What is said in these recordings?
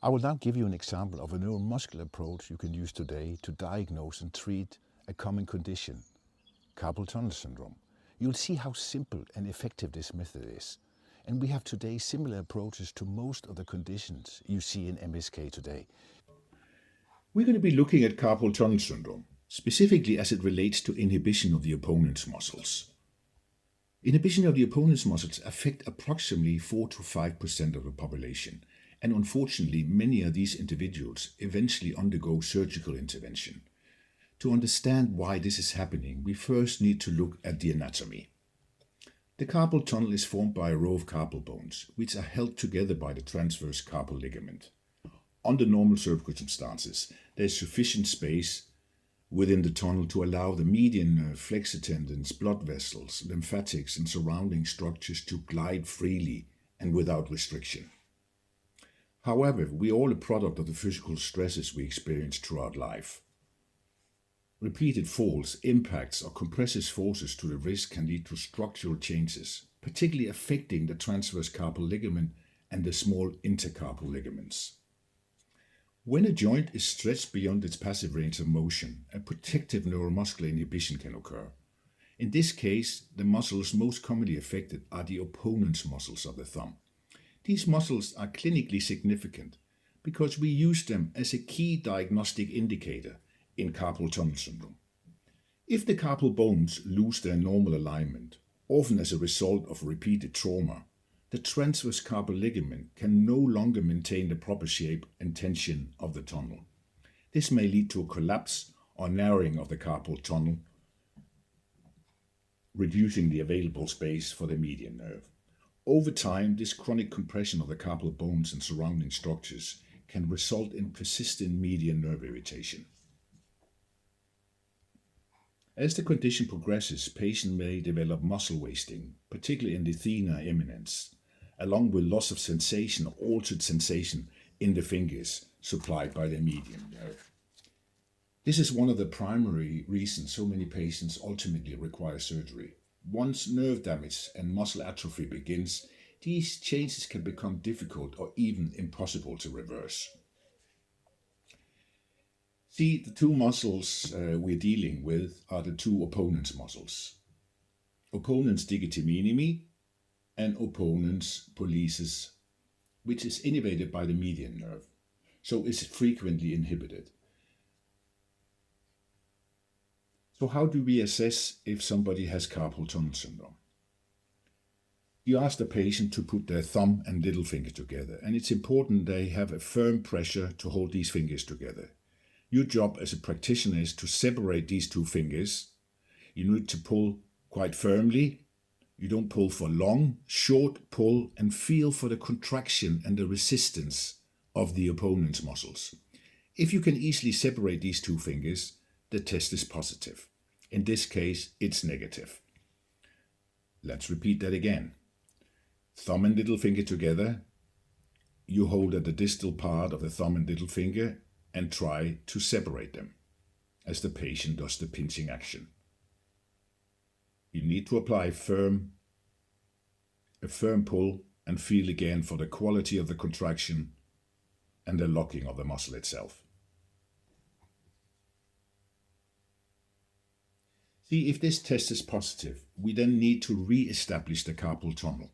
I will now give you an example of a neuromuscular approach you can use today to diagnose and treat a common condition, carpal tunnel syndrome. You'll see how simple and effective this method is. And we have today similar approaches to most of the conditions you see in MSK today. We're going to be looking at carpal tunnel syndrome, specifically as it relates to inhibition of the opponent's muscles. Inhibition of the opponent's muscles affect approximately 4 to 5% of the population, and unfortunately many of these individuals eventually undergo surgical intervention. To understand why this is happening, we first need to look at the anatomy. The carpal tunnel is formed by a row of carpal bones, which are held together by the transverse carpal ligament. Under normal circumstances, there is sufficient space within the tunnel to allow the median nerve, flexor tendons, blood vessels, lymphatics, and surrounding structures to glide freely and without restriction. However, we are all a product of the physical stresses we experience throughout life. Repeated falls, impacts, or compressive forces to the wrist can lead to structural changes, particularly affecting the transverse carpal ligament and the small intercarpal ligaments. When a joint is stretched beyond its passive range of motion, a protective neuromuscular inhibition can occur. In this case, the muscles most commonly affected are the opponent's muscles of the thumb. These muscles are clinically significant because we use them as a key diagnostic indicator in carpal tunnel syndrome. If the carpal bones lose their normal alignment, often as a result of repeated trauma, the transverse carpal ligament can no longer maintain the proper shape and tension of the tunnel. This may lead to a collapse or narrowing of the carpal tunnel, reducing the available space for the median nerve. Over time, this chronic compression of the carpal bones and surrounding structures can result in persistent median nerve irritation. As the condition progresses, patients may develop muscle wasting, particularly in the thenar eminence, along with loss of sensation or altered sensation in the fingers supplied by the median nerve. This is one of the primary reasons so many patients ultimately require surgery. Once nerve damage and muscle atrophy begins, these changes can become difficult or even impossible to reverse. See, the two muscles we're dealing with are the two opponent's muscles. Opponent's digiti minimi and opponent's pollicis, which is innervated by the median nerve, so is frequently inhibited. So how do we assess if somebody has carpal tunnel syndrome? You ask the patient to put their thumb and little finger together, and it's important they have a firm pressure to hold these fingers together. Your job as a practitioner is to separate these two fingers. You need to pull quite firmly. You don't pull for long, short pull, and feel for the contraction and the resistance of the opponent's muscles. If you can easily separate these two fingers, the test is positive. In this case, it's negative. Let's repeat that again. Thumb and little finger together. You hold at the distal part of the thumb and little finger and try to separate them as the patient does the pinching action. You need to apply a firm pull and feel again for the quality of the contraction and the locking of the muscle itself. See, if this test is positive, we then need to re-establish the carpal tunnel.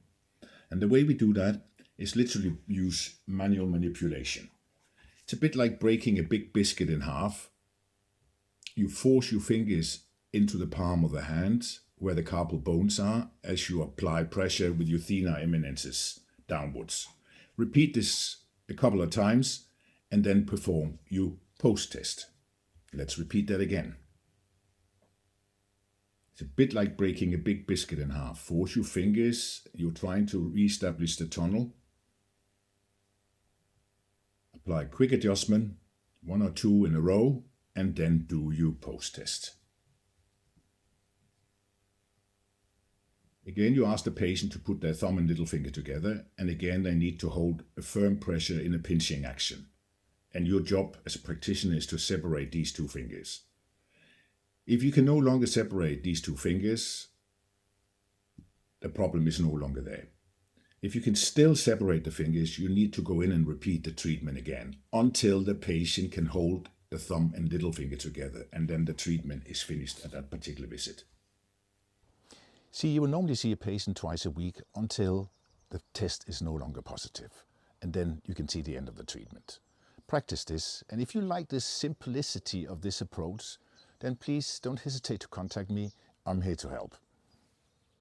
And the way we do that is literally use manual manipulation. It's a bit like breaking a big biscuit in half. You force your fingers into the palm of the hand where the carpal bones are as you apply pressure with your thenar eminences downwards. Repeat this a couple of times and then perform your post-test. Let's repeat that again. It's a bit like breaking a big biscuit in half. Force your fingers, you're trying to re-establish the tunnel. Apply quick adjustment, 1 or 2 in a row, and then do your post-test. Again, you ask the patient to put their thumb and little finger together, and again they need to hold a firm pressure in a pinching action. And your job as a practitioner is to separate these two fingers. If you can no longer separate these two fingers, the problem is no longer there. If you can still separate the fingers, you need to go in and repeat the treatment again until the patient can hold the thumb and little finger together, and then the treatment is finished at that particular visit. See, you will normally see a patient twice a week until the test is no longer positive, and then you can see the end of the treatment. Practice this, and if you like the simplicity of this approach, then please don't hesitate to contact me. I'm here to help.